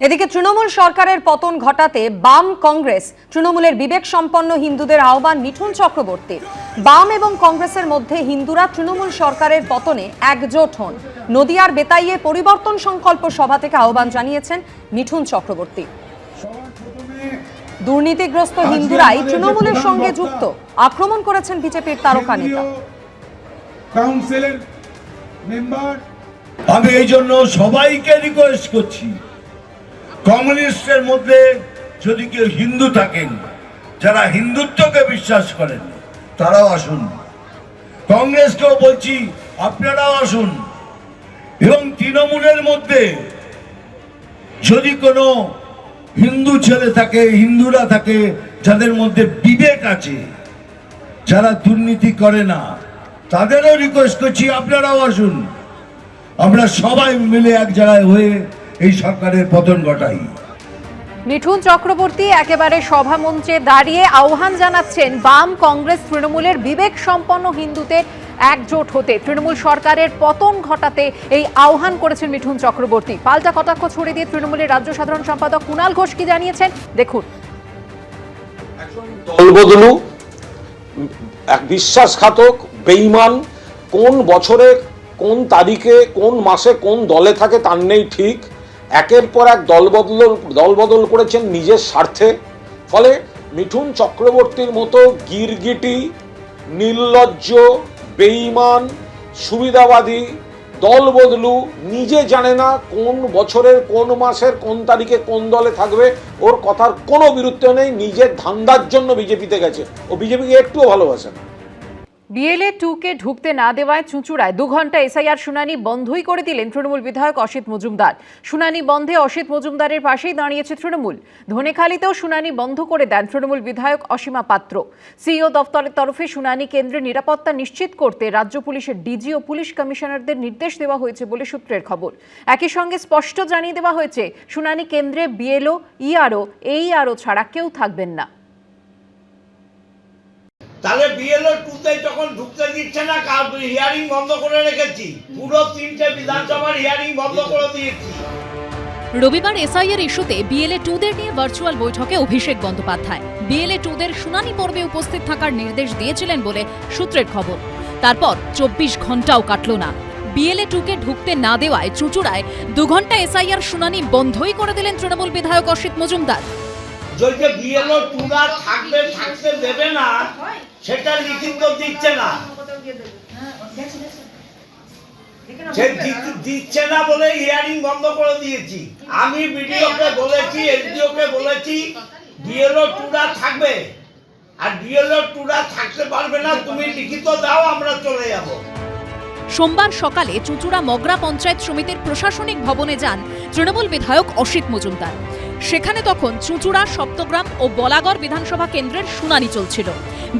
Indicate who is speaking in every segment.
Speaker 1: এদিকে তৃণমূল সরকারের পতন ঘটাতে বাম কংগ্রেস তৃণমূলের বিবেক সম্পন্ন হিন্দুদের আহ্বান মিঠুন চক্রবর্তী। বাম এবং কংগ্রেসের মধ্যে হিন্দুরা তৃণমূল সরকারের পতনে একজোট হন। নদিয়ার বেতাইয়ে পরিবর্তন সংকল্প সভা থেকে আহ্বান জানিয়েছেন মিঠুন চক্রবর্তী। দুর্নীতিগ্রস্ত হিন্দুরাই তৃণমূলের সঙ্গে যুক্ত, আক্রমণ করেছেন বিজেপির তারকা নেতা।
Speaker 2: আমি এই জন্য সবাইকে রিকোয়েস্ট করছি, কমিউনিস্টের মধ্যে যদি কেউ হিন্দু থাকেন, যারা হিন্দুত্বকে বিশ্বাস করেন, তারাও আসুন। কংগ্রেসকেও বলছি আপনারাও আসুন। এবং তৃণমূলের মধ্যে যদি কোনো হিন্দু ছেলে থাকে, হিন্দুরা থাকে, যাদের মধ্যে বিবেক আছে, যারা দুর্নীতি করে না, তাদেরও রিকোয়েস্ট করছি আপনারাও আসুন। আমরা সবাই মিলে এক জায়গায় হয়ে এই সরকারের পতন ঘটাই।
Speaker 1: মিঠুন চক্রবর্তী একেবারে সভামঞ্চে দাঁড়িয়ে আহ্বান জানাচ্ছেন বাম কংগ্রেস তৃণমূলের বিবেক সম্পন্ন হিন্দুদের একজোট হতে, তৃণমূল সরকারের পতন ঘটাতে এই আহ্বান করেছেন মিঠুন চক্রবর্তী। পাল্টা কটাক্ষ ছড়িয়ে দিয়ে তৃণমূলের রাজ্য সাধারণ সম্পাদক কুণাল ঘোষ কি জানিয়েছেন দেখুন।
Speaker 3: দলবদলু, এক বিশ্বাসঘাতক, বেঈমান, কোন বছরে কোন তারিখে কোন মাসে কোন দলে থাকে তার নেই ঠিক, একের পর এক দলবদল করেছেন নিজের স্বার্থে। ফলে মিঠুন চক্রবর্তীর মতো গিরগিটি, নির্লজ্জ, বেঈমান, সুবিধাবাদী, দলবদলু, নিজে জানে না কোন বছরের কোন মাসের কোন তারিখে কোন দলে থাকবে, ওর কথার কোনো বিরুদ্ধে নেই, নিজের ধান্দার জন্য বিজেপিতে গেছে, ও বিজেপিকে একটুও ভালোবাসে না।
Speaker 1: BLA 2-কে ঢুকতে না দেওয়ায় চুঁচুড়ায় 2 ঘন্টা এসআইআর শুনানি বন্ধই করে দিলেন তৃণমূল বিধায়ক অসিত মজুমদার। শুনানি বন্ধে অসিত মজুমদারের পাশেই দাঁড়িয়েছে তৃণমূল। ধনেখালিতেও শুনানি বন্ধ করে দেন তৃণমূল বিধায়ক অসীমা পাত্র। সিইও দফতরের তরফে শুনানি কেন্দ্রে নিরাপত্তা নিশ্চিত করতে রাজ্য পুলিশের ডিজি ও পুলিশ কমিশনারদের নির্দেশ দেওয়া হয়েছে বলে সূত্রের খবর। একই সঙ্গে স্পষ্ট জানিয়ে দেওয়া হয়েছে শুনানি কেন্দ্রে BLO, ERO, AERO ছাড়া কেউ থাকবেন না।
Speaker 4: তাহলে BLO 2-তে যখন ঢুকতে দিচ্ছে না, হিয়ারিং বন্ধ করে রেখেছি, পুরো 3টে বিধানসভার হিয়ারিং বন্ধ করে দিয়েছি।
Speaker 5: রবিবার এসআইআর ইস্যুতে BLA 2-দের নিয়ে ভার্চুয়াল বৈঠকে অভিষেক বন্দ্যোপাধ্যায় BLA 2-দের শুনানি পর্বে উপস্থিত থাকার নির্দেশ দিয়েছিলেন বলে সূত্রের খবর। তারপর 24 ঘন্টাও কাটল না। BLA 2-কে ঢুকতে না দেওয়ায় চুঁচুড়ায় 2 ঘন্টা এসআইআর শুনানি বন্ধই করে দিলেন তৃণমূল বিধায়ক অসিত মজুমদার।
Speaker 4: যে BLO 2-রা থাকতে দেবে না, সেটা লিখিত দিচ্ছে না, দিচ্ছে না বলে হিয়ারিং বন্ধ করে দিয়েছি। আমি বিডিওকে বলেছি, এসডিওকে বলেছি, BLO 2-রা থাকবে, আর BLO 2-রা থাকতে পারবে না, তুমি লিখিত দাও, আমরা চলে যাব।
Speaker 5: সোমবার সকালে চুঁচুড়া মগরা পঞ্চায়েত সমিতির প্রশাসনিক ভবনে যান তৃণমূল বিধায়ক অসিত মজুমদার। সেখানে তখন চুঁচুড়া, সপ্তগ্রাম ও বলাগড় বিধানসভা কেন্দ্রের শুনানি চলছিল।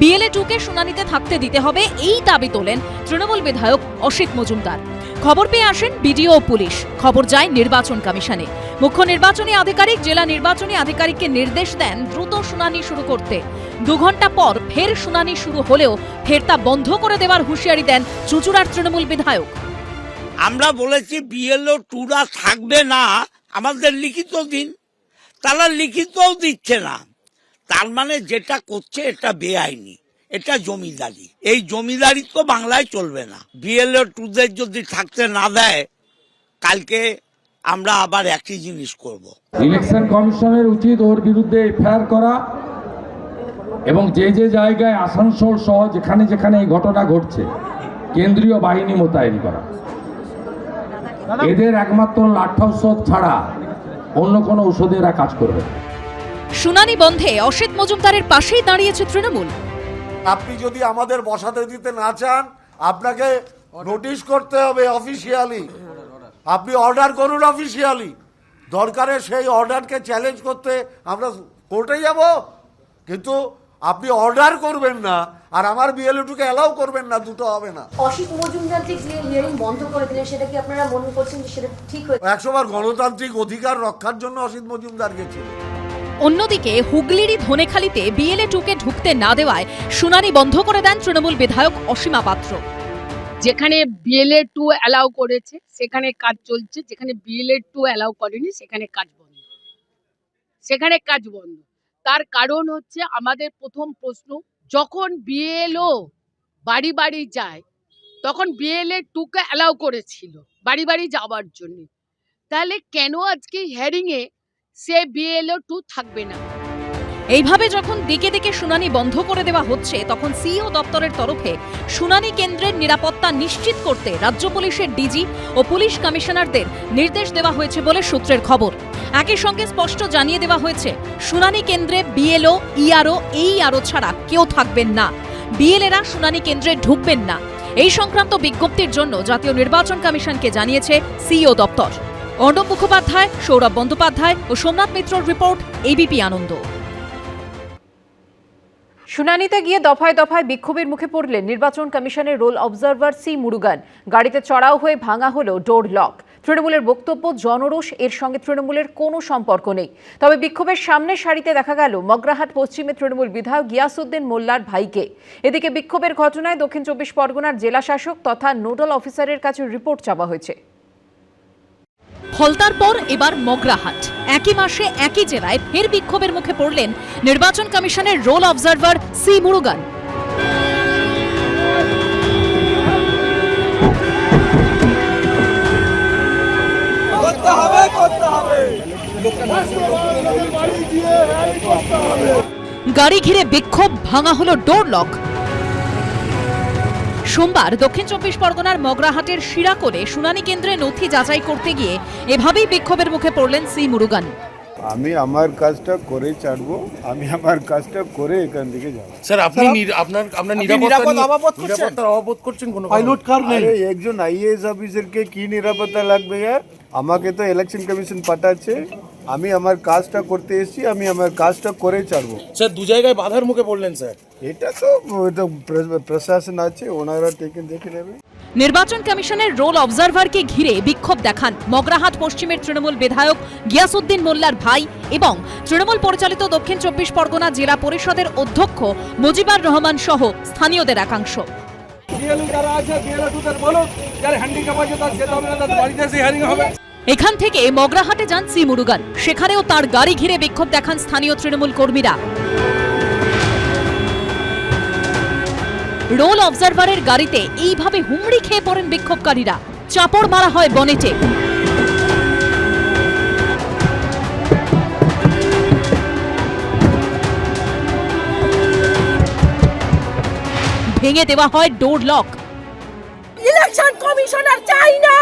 Speaker 5: BLA 2-কে শুনানিতে থাকতে দিতে হবে, এই দাবি তোলেন তৃণমূল বিধায়ক অসিত মজুমদার। খবর পেয়ে আসেন বিডিও ও পুলিশ, খবর যায় নির্বাচন কমিশনে। মুখ্য নির্বাচনী আধিকারিক জেলা নির্বাচনী আধিকারিককে নির্দেশ দেন দ্রুত শুনানি শুরু করতে। 2 ঘন্টা পর ফের শুনানি শুরু হলেও ফের তা বন্ধ করে দেওয়ার হুঁশিয়ারি দেন চুঁচুড়ার তৃণমূল বিধায়ক।
Speaker 4: আমরা বলেছি BLO 2-রা থাকবে না, আমাদের লিখিত দিন, তারা লিখিতও দিচ্ছে না। তার মানে যেটা করছে এটা বেআইনি, এটা জমিদারি। এই জমিদারি তো বাংলায় চলবে না। BLO 2-দের যদি থাকতে না দেয়, কালকে আমরা আবার একই জিনিস করব।
Speaker 6: ইলেকশন কমিশনের উচিত ওর বিরুদ্ধে এফআইআর করা এবং যে যে জায়গায় আসানসোল সহ যেখানে যেখানে এই ঘটনা ঘটছে কেন্দ্রীয় বাহিনী মোতায়েন করা। এদের একমাত্র লাঠৌষধ ছাড়া অন্য কোনো ঔষধে এরা কাজ করবে।
Speaker 5: শুনানি বন্ধে অসিত মজুমদারের পাশেই দাঁড়িয়েছে তৃণমূল।
Speaker 7: আপনি যদি আমাদের বসাতে দিতে না চান, আপনাকে নোটিশ করতে হবে অফিসিয়ালি। আপনি অর্ডার করুন অফিসিয়ালি। দরকারে সেই অর্ডারকে চ্যালেঞ্জ করতে আমরা কোর্টে যাব, কিন্তু আপনি অর্ডার করবেন না আর আমার BLA 2-কে অ্যালাউ করবেন না, দুটো হবে না।
Speaker 8: অসিত মজুমদার যে হিয়ারিং বন্ধ করে দিলেন, সেটা কি আপনারা মনে করছেন যে সেটা ঠিক হয়েছে?
Speaker 7: 100 বার গণতান্ত্রিক অধিকার রক্ষার জন্য অসিত মজুমদার গেছিল।
Speaker 5: অন্যদিকে হুগলিরই ধনেখালিতে BLA 2-কে ঢুকতে না দেওয়ায় শুনানি বন্ধ করে দেন তৃণমূল বিধায়ক অসীমা পাত্র।
Speaker 9: যেখানে BLA 2 অ্যালাউ করেছে সেখানে কাজ চলছে, যেখানে BLA 2 অ্যালাউ করেনি সেখানে কাজ বন্ধ। সেখানে কাজ বন্ধ। তার কারণ হচ্ছে আমাদের প্রথম প্রশ্ন, যখন বিএলও বাড়ি বাড়ি যায় তখন বিএলএ 2 কে অ্যালাউ করেছিল বাড়ি বাড়ি যাওয়ার জন্য, তাহলে কেন আজকে হিয়ারিং এ সে বিএলও 2 থাকবে না?
Speaker 5: এইভাবে যখন দিকে দিকে শুনানি বন্ধ করে দেওয়া হচ্ছে, তখন সিইও দপ্তরের তরফে শুনানি কেন্দ্রের নিরাপত্তা নিশ্চিত করতে রাজ্য পুলিশের ডিজি ও পুলিশ কমিশনারদের নির্দেশ দেওয়া হয়েছে বলে সূত্রের খবর। একই সঙ্গে স্পষ্ট জানিয়ে দেওয়া হয়েছে, শুনানি কেন্দ্রে বিএলও, ইআরও, এইআরও ছাড়া কেউ থাকবেন না। বিএলএরা শুনানি কেন্দ্রে ঢুকবেন না। এই সংক্রান্ত বিজ্ঞপ্তির জন্য জাতীয় নির্বাচন কমিশনকে জানিয়েছে সিইও দপ্তর। অর্ণব মুখোপাধ্যায়, সৌরভ বন্দ্যোপাধ্যায় ও সোমনাথ মিত্রর রিপোর্ট, এবিপি আনন্দ।
Speaker 1: শুনানিতে গিয়ে দফায় দফায় বিক্ষোভের মুখে পড়লেন নির্বাচন কমিশনের রোল অবজারভার সি মুরুগান। গাড়িতে চড়াও হয়ে ভাঙা হলো ডোর লক। তৃণমূলের বক্তব্য, জনরোষ এর সঙ্গে তৃণমূলের কোনো সম্পর্ক নেই। তবে বিক্ষোভের সামনের সারিতে দেখা গেল মগরাহাট পশ্চিমে তৃণমূল বিধায়ক গিয়াসউদ্দিন মোল্লার ভাইকে। এদিকে বিক্ষোভের ঘটনায় দক্ষিণ 24 পরগনার জেলা শাসক তথা নোডাল অফিসারের কাছে রিপোর্ট চাওয়া হয়েছে।
Speaker 5: ফলতার পর এবার মগরাহাট। একই মাসে একই জেলায় ফের বিক্ষোভের মুখে পড়লেন নির্বাচন কমিশনের রোল অবজারভার সি মুরুগান। গাড়ি ঘিরে বিক্ষোভ, ভাঙা হলো ডোর লক। সোমবার দক্ষিণ 24 পরগনার মগরাহাটের শিরাকোলে শুনানি কেন্দ্রে নথি যাচাই করতে গিয়ে এভাবেই বিক্ষোভের মুখে পড়লেন সি মুরুগান।
Speaker 10: আমি আমার কাজটা করে ছাড়বো, আমি আমার কাজটা করে এখান থেকে যাব।
Speaker 11: স্যার, আপনি আপনার নিরাপত্তার অভাব করছেন কোনো পাইলট কার নেই?
Speaker 10: আরে একজন আইএএস অফিসারকে কি নিরাপত্তা লাগবে? আমাকে তো ইলেকশন কমিশন পাঠাচ্ছে, আমি আমার কাজটা করতে এসেছি, আমি আমার কাজটা করে ছাড়বো।
Speaker 11: স্যার, 2 জায়গায় বাধার মুখে পড়লেন স্যার।
Speaker 10: এটা তো প্রশাসন আছে, ওনারা দেখে নেবে।
Speaker 5: নির্বাচন কমিশনের রোল অবজারভারকে ঘিরে বিক্ষোভ দেখান মগরাহাট পশ্চিমের তৃণমূল বিধায়ক গিয়াসউদ্দিন মোল্লার ভাই এবং তৃণমূল পরিচালিত দক্ষিণ 24 পরগনা জেলা পরিষদের অধ্যক্ষ মুজিবুর রহমান সহ স্থানীয়দের একাংশ। এখান থেকে মগরাহাটে যান সি মুরুগান। সেখানেও তার গাড়ি ঘিরে বিক্ষোভ দেখান স্থানীয় তৃণমূল কর্মীরা। রোল অবজারভারের গাড়িতে এইভাবে হুমড়ি খেয়ে পড়েন বিক্ষোভকারীরা। চাপড় মারা হয় বনেটে। ভেঙে দেওয়া হয় ডোর লক।
Speaker 8: ইলেকশন কমিশনার চাই না।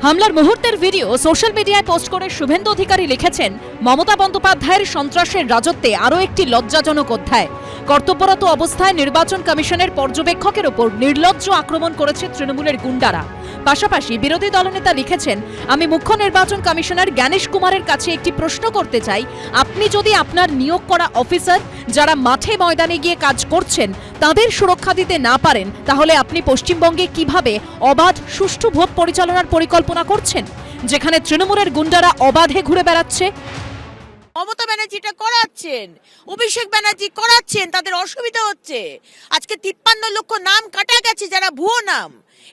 Speaker 5: হামলার মুহূর্তের ভিডিও সোশ্যাল মিডিয়ায় পোস্ট করে শুভেন্দু অধিকারী লিখেছেন, মমতা বন্দ্যোপাধ্যায়ের সন্ত্রাসের রাজত্বে আরও একটি লজ্জাজনক অধ্যায়। কর্তব্যরত অবস্থায় নির্বাচন কমিশনের পর্যবেক্ষকের ওপর নির্লজ্জ আক্রমণ করেছে তৃণমূলের গুন্ডারা। পাশাপাশি বিরোধী দলনেতা লিখেছেন, আমি মুখ্য নির্বাচন কমিশনার জ্ঞানেশ কুমারের কাছে একটি প্রশ্ন করতে চাই, আপনি যদি আপনার নিয়োগ করা অফিসার যারা মাঠে ময়দানে গিয়ে কাজ করছেন তাদের সুরক্ষা দিতে না পারেন, তাহলে আপনি পশ্চিমবঙ্গে কিভাবে অবাধ সুষ্ঠু ভোট পরিচালনার পরিকল্পনা করছেন, যেখানে তৃণমূলের গুন্ডারা অবাধে ঘুরে বেড়াচ্ছে?
Speaker 12: মমতা ব্যানার্জিটা করাচ্ছেন, অভিষেক ব্যানার্জি করাচ্ছেন, তাদের অসুবিধা হচ্ছে। আজকে 53 লক্ষ নাম কাটা গেছে যারা ভুয়ো নাম,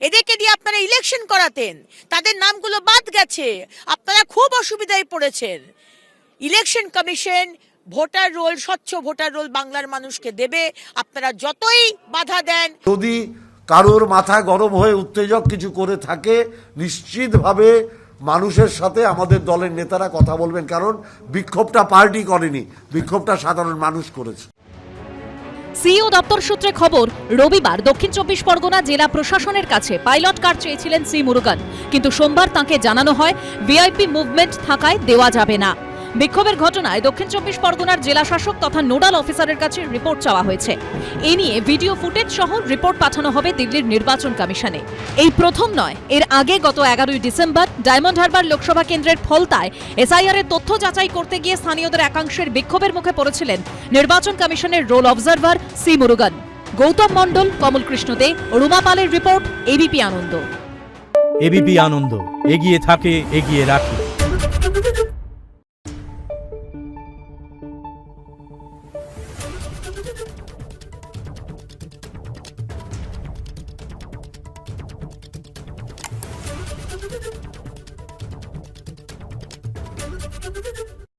Speaker 12: এদেরকে দিয়ে আপনারা ইলেকশন করাতেন, তাদের নামগুলো বাদ গেছে, আপনারা খুব অসুবিধায় পড়েছেন। ইলেকশন কমিশন ভোটার রোল, স্বচ্ছ ভোটার রোল বাংলার মানুষকে দেবে, আপনারা যতই বাধা দেন।
Speaker 7: যদি কারোর মাথা গরম হয়ে উত্তেজক কিছু করে থাকে, নিশ্চিতভাবে মানুষের সাথে আমাদের দলের নেতারা কথা বলবেন, কারণ বিক্ষোভটা পার্টি করেনি, বিক্ষোভটা সাধারণ মানুষ করেছে।
Speaker 5: সিইও দপ্তর সূত্রে খবর, রবিবার দক্ষিণ 24 পরগনা জেলা প্রশাসনের কাছে পাইলট কার চেয়েছিলেন সি মুরুগান, কিন্তু সোমবার তাঁকে জানানো হয় ভিআইপি মুভমেন্ট থাকায় দেওয়া যাবে না। বিক্ষোভের ঘটনায় দক্ষিণ 24 পরগনার জেলা শাসক তথা নোডাল অফিসারের কাছে রিপোর্ট চাওয়া হয়েছে। এ নিয়ে ভিডিও ফুটেজ সহ রিপোর্ট পাঠানো হবে দিল্লির নির্বাচন কমিশনে। এই প্রথম নয়, এর আগে গত 11 ডিসেম্বর ডায়মন্ড হারবার লোকসভা কেন্দ্রের ফলতায় এসআইআর এর তথ্য যাচাই করতে গিয়ে স্থানীয়দের একাংশের বিক্ষোভের মুখে পড়েছিলেন নির্বাচন কমিশনের roll observer C Murugan. Gautam Mondal, Kamal Krishna De, Ruma পালের report, ABP Ananda.
Speaker 13: ABP Ananda, এগিয়ে থাকে, এগিয়ে রাখে।